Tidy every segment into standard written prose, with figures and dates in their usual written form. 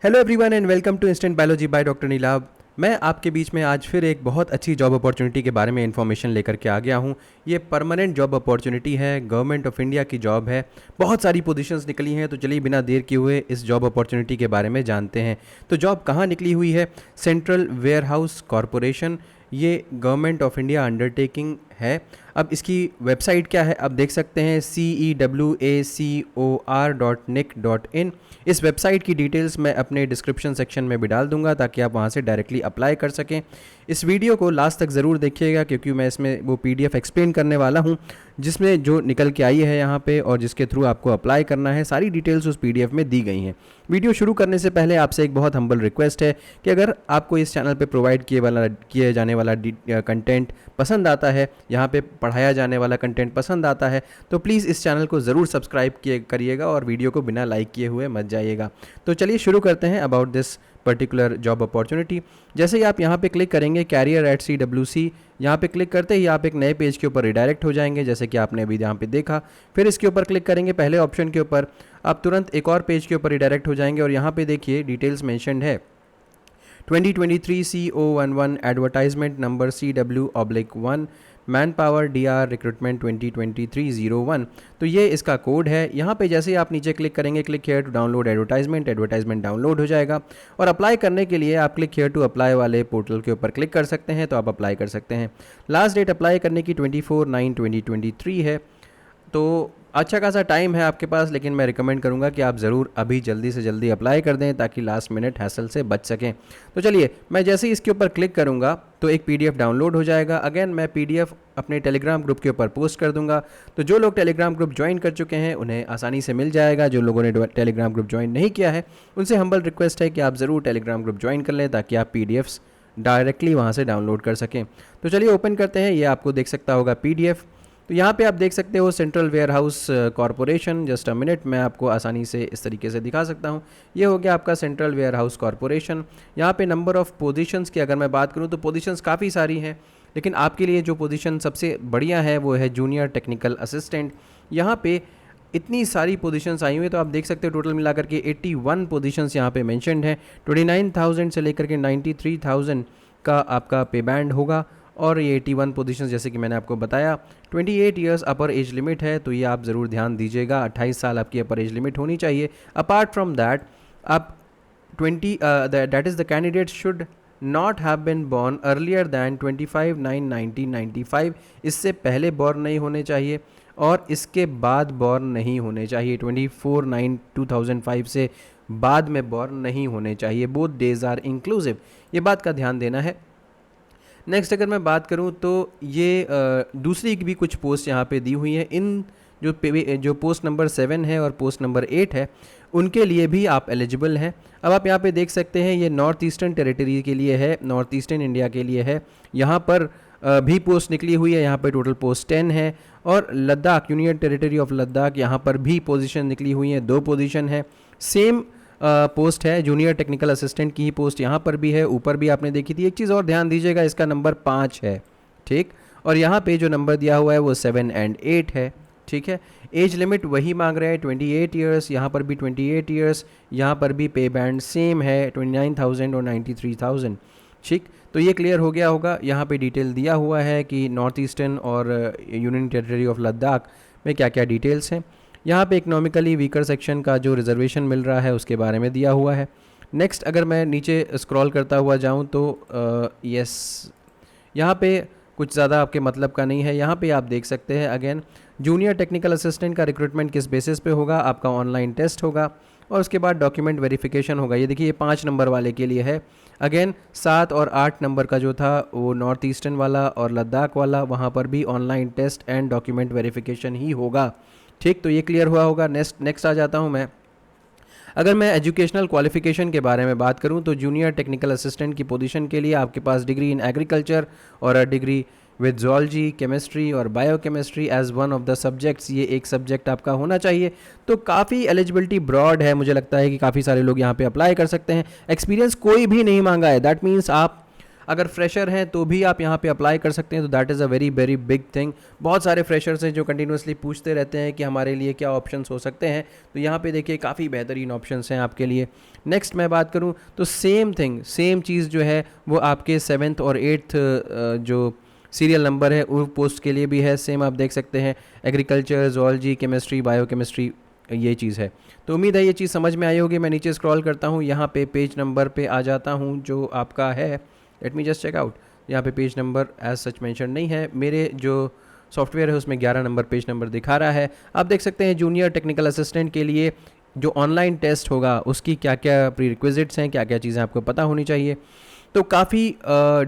Hello everyone and welcome to instant biology by doctor Neelabh. मैं आपके बीच में आज फिर एक बहुत अच्छी जॉब अपॉर्चुनिटी के बारे में इन्फॉर्मेशन लेकर के आ गया हूँ। ये परमानेंट जॉब अपॉर्चुनिटी है, गवर्नमेंट ऑफ इंडिया की जॉब है। बहुत सारी पोजीशंस निकली हैं, तो चलिए बिना देर किए हुए इस जॉब अपॉर्चुनिटी के बारे में जानते हैं। तो जॉब कहाँ निकली हुई है? सेंट्रल वेयरहाउस कॉरपोरेशन, ये गवर्नमेंट ऑफ इंडिया अंडरटेकिंग है। अब इसकी वेबसाइट क्या है आप देख सकते हैं, cewaacor.nic.in। इस वेबसाइट की डिटेल्स मैं अपने डिस्क्रिप्शन सेक्शन में भी डाल दूंगा ताकि आप वहां से डायरेक्टली अप्लाई कर सकें। इस वीडियो को लास्ट तक ज़रूर देखिएगा क्योंकि मैं इसमें वो PDF एक्सप्लेन करने वाला हूं जिसमें जो निकल के आई है यहाँ पे और जिसके थ्रू आपको अप्लाई करना है, सारी डिटेल्स उस PDF में दी गई हैं। वीडियो शुरू करने से पहले आपसे एक बहुत हम्बल रिक्वेस्ट है कि अगर आपको इस चैनल पे प्रोवाइड किए जाने वाला कंटेंट पसंद आता है, यहाँ पे पढ़ाया जाने वाला कंटेंट पसंद आता है, तो प्लीज़ इस चैनल को ज़रूर सब्सक्राइब करिएगा और वीडियो को बिना लाइक किए हुए मत जाइएगा। तो चलिए शुरू करते हैं about this particular job opportunity. जैसे ही आप यहाँ पे क्लिक करेंगे career@CWC, यहाँ पे क्लिक करते ही आप एक नए पेज के ऊपर रिडायरेक्ट हो जाएंगे, जैसे कि आपने अभी यहाँ पे देखा। फिर इसके ऊपर क्लिक करेंगे, पहले ऑप्शन के ऊपर, आप तुरंत एक और पेज के ऊपर रिडायरेक्ट हो जाएंगे और यहाँ पे देखिए डिटेल्स मेंशन्ड है। 2023 CO11 advertisement number CW/1 man power DR recruitment 2023-01। तो ये इसका कोड है। यहाँ पे जैसे ही आप नीचे क्लिक करेंगे, click here to download advertisement download हो जाएगा और अप्लाई करने के लिए आप क्लिक हेयर टू अप्लाई वाले पोर्टल के ऊपर क्लिक कर सकते हैं, तो आप अप्लाई कर सकते हैं। लास्ट डेट अप्लाई करने की 24/9/2023 है, तो अच्छा खासा टाइम है आपके पास, लेकिन मैं रिकमेंड करूंगा कि आप ज़रूर अभी जल्दी से जल्दी अप्लाई कर दें ताकि लास्ट मिनट हैसल से बच सकें। तो चलिए, मैं जैसे ही इसके ऊपर क्लिक करूंगा तो एक PDF डाउनलोड हो जाएगा। अगेन मैं PDF अपने टेलीग्राम ग्रुप के ऊपर पोस्ट कर दूंगा, तो जो लोग टेलीग्राम ग्रुप ज्वाइन कर चुके हैं उन्हें आसानी से मिल जाएगा। जो लोगों ने टेलीग्राम ग्रुप ज्वाइन नहीं किया है उनसे हम्बल रिक्वेस्ट है कि आप ज़रूर टेलीग्राम ग्रुप ज्वाइन कर लें ताकि आप PDFs डायरेक्टली वहाँ से डाउनलोड कर सकें। तो चलिए ओपन करते हैं। ये आपको देख सकता होगा PDF। तो यहाँ पे आप देख सकते हो central warehouse corporation. Just a minute, मैं आपको आसानी से इस तरीके से दिखा सकता हूँ। ये हो गया आपका सेंट्रल वेयरहाउस कॉरपोरेशन। यहाँ पे नंबर ऑफ़ पोजीशंस की अगर मैं बात करूँ तो पोजीशंस काफ़ी सारी हैं, लेकिन आपके लिए जो पोजीशन सबसे बढ़िया है वो है जूनियर टेक्निकल असिस्टेंट। यहाँ पे इतनी सारी पोजीशंस आई हुई है, तो आप देख सकते हो टोटल मिलाकर के 81 पोजीशंस यहाँ पे मेंशन्ड है। 29,000 से लेकर के 93,000 का आपका पे बैंड होगा और ये 81 पोजीशंस जैसे कि मैंने आपको बताया। 28 ईयर्स अपर एज लिमिट है, तो ये आप ज़रूर ध्यान दीजिएगा। 28 साल आपकी अपर एज लिमिट होनी चाहिए। अपार्ट फ्रॉम दैट आप that is the candidate should not have been born earlier than 25/9/1995। इससे पहले बॉर्न नहीं होने चाहिए और इसके बाद बॉर्न नहीं होने चाहिए। 24/9/2005 से बाद में बॉर्न नहीं होने चाहिए। बोथ डेज आर इंक्लूसिव, ये बात का ध्यान देना है। नेक्स्ट अगर मैं बात करूं तो ये दूसरी भी कुछ पोस्ट यहाँ पे दी हुई हैं। इन जो पोस्ट नंबर 7 है और पोस्ट नंबर 8 है उनके लिए भी आप एलिजिबल हैं। अब आप यहाँ पे देख सकते हैं ये नॉर्थ ईस्टर्न टेरिटरी के लिए है, नॉर्थ ईस्टर्न इंडिया के लिए है। यहाँ पर भी पोस्ट निकली हुई है। यहाँ पे टोटल पोस्ट 10 है और Ladakh, union territory of Ladakh, यहाँ पर भी पोजीशन निकली हुई है। 2 पोजीशन है। सेम पोस्ट है, जूनियर टेक्निकल असिस्टेंट की ही पोस्ट यहाँ पर भी है, ऊपर भी आपने देखी थी। एक चीज़ और ध्यान दीजिएगा, इसका नंबर 5 है, ठीक, और यहाँ पे जो नंबर दिया हुआ है वो 7 और 8 है, ठीक है। एज लिमिट वही मांग रहे हैं 28 ईयर्स, यहाँ पर भी 28 ईयर्स, यहाँ पर भी पे बैंड सेम है 29,000 और 93,000, ठीक। तो ये क्लियर हो गया होगा। यहाँ पे डिटेल दिया हुआ है कि नॉर्थ ईस्टर्न और यूनियन टेरिटरी ऑफ लद्दाख में क्या क्या डिटेल्स हैं। यहाँ पे इकोनॉमिकली वीकर सेक्शन का जो रिजर्वेशन मिल रहा है उसके बारे में दिया हुआ है। नेक्स्ट अगर मैं नीचे स्क्रॉल करता हुआ जाऊँ तो यस, यहाँ पे कुछ ज़्यादा आपके मतलब का नहीं है। यहाँ पे आप देख सकते हैं अगेन जूनियर टेक्निकल असिस्टेंट का रिक्रूटमेंट किस बेसिस पे होगा, आपका ऑनलाइन टेस्ट होगा और उसके बाद डॉक्यूमेंट वेरिफिकेशन होगा। ये देखिए, ये 5 नंबर वाले के लिए है। अगेन 7 और 8 नंबर का जो था वो नॉर्थ ईस्टर्न वाला और लद्दाख वाला, वहाँ पर भी online test and document verification ही होगा, ठीक। तो ये क्लियर हुआ होगा। नेक्स्ट आ जाता हूँ मैं। अगर मैं एजुकेशनल क्वालिफिकेशन के बारे में बात करूँ तो जूनियर टेक्निकल असिस्टेंट की पोजीशन के लिए आपके पास डिग्री इन एग्रीकल्चर और a degree with zoology, chemistry और biochemistry as one of the subjects, ये एक सब्जेक्ट आपका होना चाहिए। तो काफ़ी एलिजिबिलिटी ब्रॉड है, मुझे लगता है कि काफ़ी सारे लोग यहाँ पे अप्लाई कर सकते हैं। एक्सपीरियंस कोई भी नहीं मांगा है, दैट मीन्स आप अगर फ्रेशर हैं तो भी आप यहाँ पे अप्लाई कर सकते हैं, तो that is a very very big thing. बहुत सारे फ्रेशर्स हैं जो कंटिन्यूसली पूछते रहते हैं कि हमारे लिए क्या ऑप्शंस हो सकते हैं, तो यहाँ पे देखिए काफ़ी बेहतरीन ऑप्शंस हैं आपके लिए। नेक्स्ट मैं बात करूँ तो सेम थिंग, सेम चीज़ जो है वो आपके 7th और 8th जो सीरियल नंबर है वो पोस्ट के लिए भी है। सेम आप देख सकते हैं, एग्रीकल्चर, जोलॉजी, केमिस्ट्री, बायोकेमिस्ट्री, ये चीज़ है। तो उम्मीद है ये चीज़ समझ में आई होगी। मैं नीचे स्क्रॉल करता हूँ, यहाँ पे पेज नंबर पे आ जाता हूँ जो आपका है। Let me just check out. यहाँ पे page number as such mention नहीं है, मेरे जो सॉफ्टवेयर है उसमें 11 नंबर पेज नंबर दिखा रहा है। आप देख सकते हैं जूनियर टेक्निकल असिस्टेंट के लिए जो ऑनलाइन टेस्ट होगा उसकी क्या क्या प्री रिक्विजिट्स हैं, क्या क्या चीज़ें आपको पता होनी चाहिए। तो काफ़ी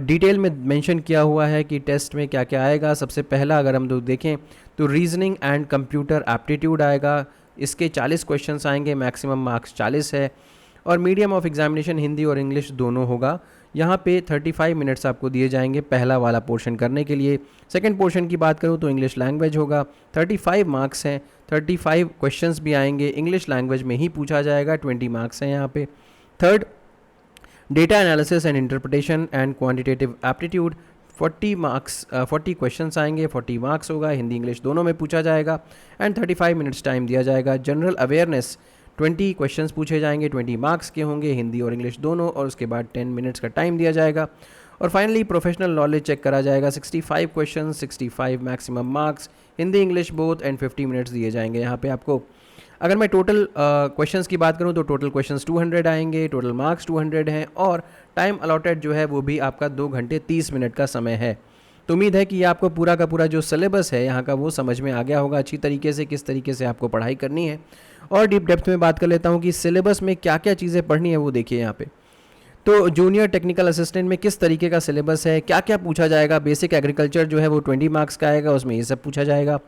डिटेल में मेंशन किया हुआ है कि टेस्ट में क्या क्या आएगा। सबसे पहला अगर हम लोग देखें तो रीजनिंग एंड कंप्यूटर एप्टीट्यूड आएगा। इसके 40 क्वेश्चंस आएंगे, मैक्सिमम मार्क्स 40 है, और मीडियम ऑफ एग्जामिनेशन हिंदी और इंग्लिश दोनों होगा। यहाँ पे 35 मिनट्स आपको दिए जाएंगे पहला वाला पोर्शन करने के लिए। सेकंड पोर्शन की बात करूँ तो इंग्लिश लैंग्वेज होगा, 35 मार्क्स हैं, 35 क्वेश्चंस भी आएंगे, इंग्लिश लैंग्वेज में ही पूछा जाएगा, 20 मार्क्स हैं यहाँ पे। Third, data analysis and interpretation and quantitative aptitude, 40 marks 40 questions आएंगे, 40 मार्क्स होगा, हिंदी इंग्लिश दोनों में पूछा जाएगा, एंड 35 मिनट्स टाइम दिया जाएगा। जनरल अवेयरनेस 20 क्वेश्चंस पूछे जाएंगे, 20 मार्क्स के होंगे, हिंदी और इंग्लिश दोनों, और उसके बाद 10 मिनट्स का टाइम दिया जाएगा। और फाइनली प्रोफेशनल नॉलेज चेक करा जाएगा, 65 question, 65 maximum marks, Hindi English both, and 50 minutes दिए जाएंगे यहाँ पे आपको। अगर मैं टोटल क्वेश्चंस की बात करूँ तो टोटल क्वेश्चंस 200 आएंगे, टोटल मार्क्स 200 हैं, और टाइम अलॉटेड जो है वो भी आपका 2 घंटे 30 मिनट का समय है। तो उम्मीद है कि ये आपको पूरा का पूरा जो सिलेबस है यहाँ का वो समझ में आ गया होगा अच्छी तरीके से, किस तरीके से आपको पढ़ाई करनी है। और डीप डेप्थ में बात कर लेता हूँ कि सिलेबस में क्या क्या चीज़ें पढ़नी है वो देखिए यहाँ पे। तो जूनियर टेक्निकल असिस्टेंट में किस तरीके का सिलेबस है, क्या क्या पूछा जाएगा। बेसिक एग्रीकल्चर जो है वो 20 मार्क्स का आएगा, उसमें ये सब पूछा जाएगा।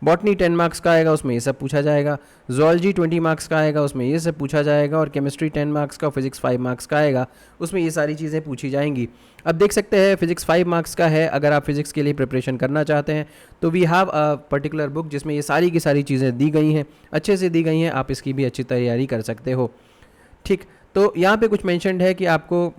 बॉटनी 10 मार्क्स का आएगा, उसमें ये सब पूछा जाएगा। जोलॉजी 20 मार्क्स का आएगा, उसमें ये सब पूछा जाएगा। और केमिस्ट्री 10 मार्क्स का, फिजिक्स 5 मार्क्स का आएगा, उसमें ये सारी चीज़ें पूछी जाएंगी। अब देख सकते हैं फिजिक्स 5 मार्क्स का है। अगर आप फिजिक्स के लिए प्रिपरेशन करना चाहते हैं तो we have a particular book जिसमें ये सारी की सारी चीज़ें दी गई हैं, अच्छे से दी गई हैं, आप इसकी भी अच्छी तैयारी कर सकते हो। ठीक, तो यहाँ पे कुछ मेंशन्ड है कि आपको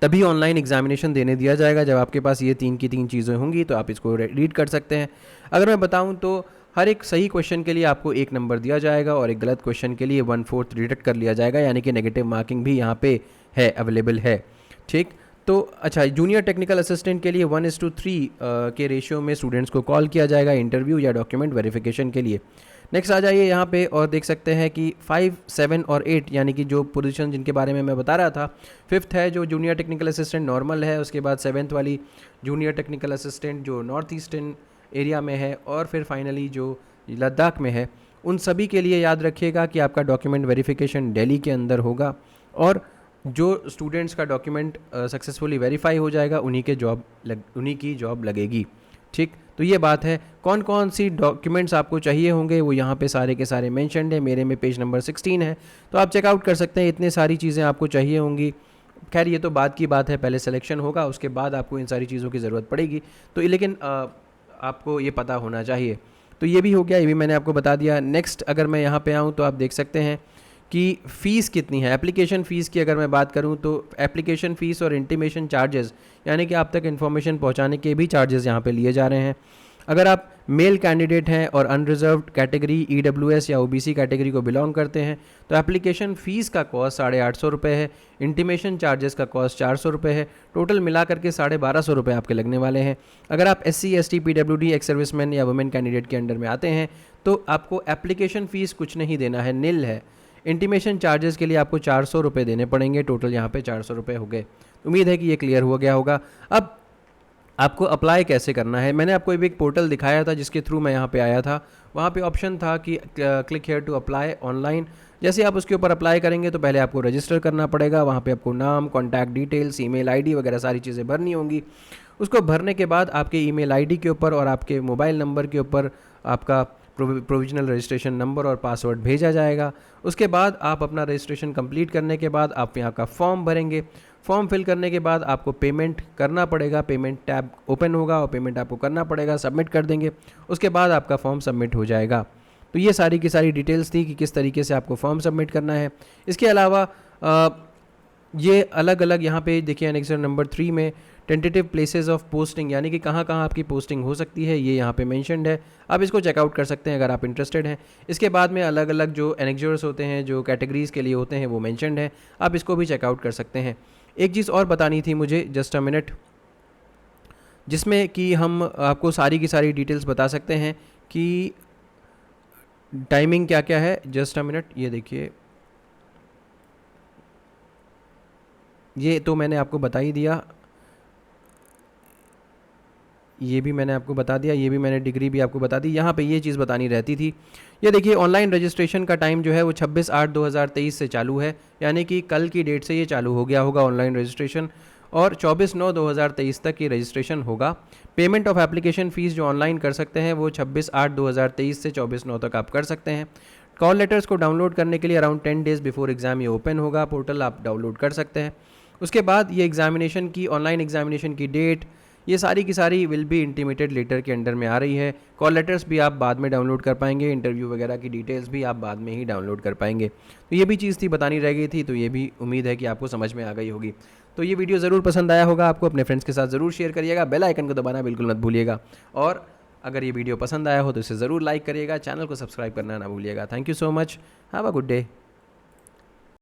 तभी ऑनलाइन एग्जामिनेशन देने दिया जाएगा जब आपके पास ये 3 की 3 चीज़ें होंगी, तो आप इसको रीड कर सकते हैं। अगर मैं बताऊं तो हर एक सही क्वेश्चन के लिए आपको 1 नंबर दिया जाएगा, और एक गलत क्वेश्चन के लिए 1/4 डिडक्ट कर लिया जाएगा, यानी कि नेगेटिव मार्किंग भी यहाँ पे है, अवेलेबल है। ठीक, तो अच्छा, जूनियर टेक्निकल असिस्टेंट के लिए 1:3 के रेशियो में स्टूडेंट्स को कॉल किया जाएगा इंटरव्यू या डॉक्यूमेंट वेरिफिकेशन के लिए। नेक्स्ट आ जाइए यहाँ पे और देख सकते हैं कि 5, 7 और 8 यानी कि जो पोजीशन जिनके बारे में मैं बता रहा था, 5th है जो जूनियर टेक्निकल असिस्टेंट नॉर्मल है, उसके बाद 7th वाली जूनियर टेक्निकल असिस्टेंट जो नॉर्थ ईस्टर्न एरिया में है, और फिर फाइनली जो लद्दाख में है। उन सभी के लिए याद रखिएगा कि आपका डॉक्यूमेंट वेरिफिकेशन दिल्ली के अंदर होगा, और जो स्टूडेंट्स का डॉक्यूमेंट सक्सेसफुली वेरीफाई हो जाएगा उन्हीं की जॉब लगेगी। ठीक, तो ये बात है। कौन कौन सी डॉक्यूमेंट्स आपको चाहिए होंगे वो यहाँ पे सारे के सारे मेंशन्ड है, मेरे में पेज नंबर 16 है, तो आप चेकआउट कर सकते हैं। इतने सारी चीज़ें आपको चाहिए होंगी। खैर ये तो बाद की बात है, पहले सिलेक्शन होगा उसके बाद आपको इन सारी चीज़ों की ज़रूरत पड़ेगी, तो लेकिन आपको ये पता होना चाहिए। तो ये भी हो गया, ये भी मैंने आपको बता दिया। नेक्स्ट अगर मैं यहाँ पे आऊँ तो आप देख सकते हैं कि फ़ीस कितनी है। एप्लीकेशन फ़ीस की अगर मैं बात करूँ तो एप्लीकेशन फ़ीस और इंटीमेशन चार्जेस, यानी कि आप तक इन्फॉर्मेशन पहुँचाने के भी चार्जेस यहाँ पे लिए जा रहे हैं। अगर आप मेल कैंडिडेट हैं और अनरिजर्व्ड कैटेगरी EWS या OBC कैटेगरी को बिलोंग करते हैं तो एप्लीकेशन फ़ीस का कॉस्ट 850 रुपये है, इंटीमेशन चार्जेस का कॉस्ट 400 रुपये है, टोटल मिला करके 1250 रुपये आपके लगने वाले हैं। अगर आप SC ST PWD ex serviceman या वुमेन कैंडिडेट के अंडर में आते हैं तो आपको एप्लीकेशन फ़ीस कुछ नहीं देना है, निल है। इंटीमेशन चार्जेस के लिए आपको 400 रुपये देने पड़ेंगे, टोटल यहाँ पे 400 रुपये हो गए। उम्मीद है कि ये क्लियर हो गया होगा। अब आपको अप्लाई कैसे करना है, मैंने आपको एक पोर्टल दिखाया था जिसके थ्रू मैं यहाँ पे आया था। वहाँ पे ऑप्शन था कि click here to apply online. जैसे आप उसके ऊपर अप्लाई करेंगे तो पहले आपको रजिस्टर करना पड़ेगा। वहाँ पे आपको नाम, कॉन्टैक्ट डिटेल्स, ईमेल आईडी वगैरह सारी चीज़ें भरनी होंगी। उसको भरने के बाद आपके ईमेल आईडी के ऊपर और आपके मोबाइल नंबर के ऊपर आपका प्रोविजनल रजिस्ट्रेशन नंबर और पासवर्ड भेजा जाएगा। उसके बाद आप अपना रजिस्ट्रेशन कंप्लीट करने के बाद आप यहाँ का फॉर्म भरेंगे। फॉर्म फिल करने के बाद आपको पेमेंट करना पड़ेगा, पेमेंट टैब ओपन होगा और पेमेंट आपको करना पड़ेगा, सबमिट कर देंगे। उसके बाद आपका फॉर्म सबमिट हो जाएगा। तो ये सारी की सारी डिटेल्स थी कि किस तरीके से आपको फॉर्म सबमिट करना है। इसके अलावा ये अलग अलग यहाँ पे देखिए एनेक्सर नंबर 3 में टेंटेटिव प्लेसेस ऑफ पोस्टिंग, यानी कि कहाँ कहाँ आपकी पोस्टिंग हो सकती है, ये यहाँ पे मेंशन्ड है। आप इसको चेकआउट कर सकते हैं अगर आप इंटरेस्टेड हैं। इसके बाद में अलग अलग जो एनेक्सर्स होते हैं, जो कैटेगरीज़ के लिए होते हैं, वो मेंशन्ड है, आप इसको भी चेकआउट कर सकते हैं। एक चीज़ और बतानी थी मुझे, जस्ट अ मिनट, जिसमें कि हम आपको सारी की सारी डिटेल्स बता सकते हैं कि टाइमिंग क्या क्या है। जस्ट अ मिनट, ये देखिए, ये तो मैंने आपको बता ही दिया, ये भी मैंने आपको बता दिया, ये भी मैंने डिग्री भी आपको बता दी। यहाँ पे ये चीज़ बतानी रहती थी। ये देखिए ऑनलाइन रजिस्ट्रेशन का टाइम जो है वो 26/8/2023 से चालू है, यानी कि कल की डेट से ये चालू हो गया होगा ऑनलाइन रजिस्ट्रेशन, और 24/9/2023 तक ये रजिस्ट्रेशन होगा। पेमेंट ऑफ एप्लीकेशन फ़ीस जो ऑनलाइन कर सकते हैं वो 26/8/2023 से 24/9 तक आप कर सकते हैं। कॉल लेटर्स को डाउनलोड करने के लिए अराउंड 10 डेज़ बिफोर एग्ज़ाम ये ओपन होगा, पोर्टल आप डाउनलोड कर सकते हैं। उसके बाद ये एग्ज़ामिनेशन की, ऑनलाइन एग्ज़ामिनेशन की डेट, ये सारी की सारी विल बी इंटीमेटेड लेटर के अंडर में आ रही है। कॉल लेटर्स भी आप बाद में डाउनलोड कर पाएंगे, इंटरव्यू वगैरह की डिटेल्स भी आप बाद में ही डाउनलोड कर पाएंगे। तो ये भी चीज़ थी, बतानी रह गई थी, तो ये भी उम्मीद है कि आपको समझ में आ गई होगी। तो ये वीडियो ज़रूर पसंद आया होगा आपको, अपने फ्रेंड्स के साथ ज़रूर शेयर करिएगा, बेल आइकन को दबाना बिल्कुल मत भूलिएगा, और अगर ये वीडियो पसंद आया हो तो इसे ज़रूर लाइक करिएगा, चैनल को सब्सक्राइब करना ना भूलिएगा। Thank you so much, have a good day.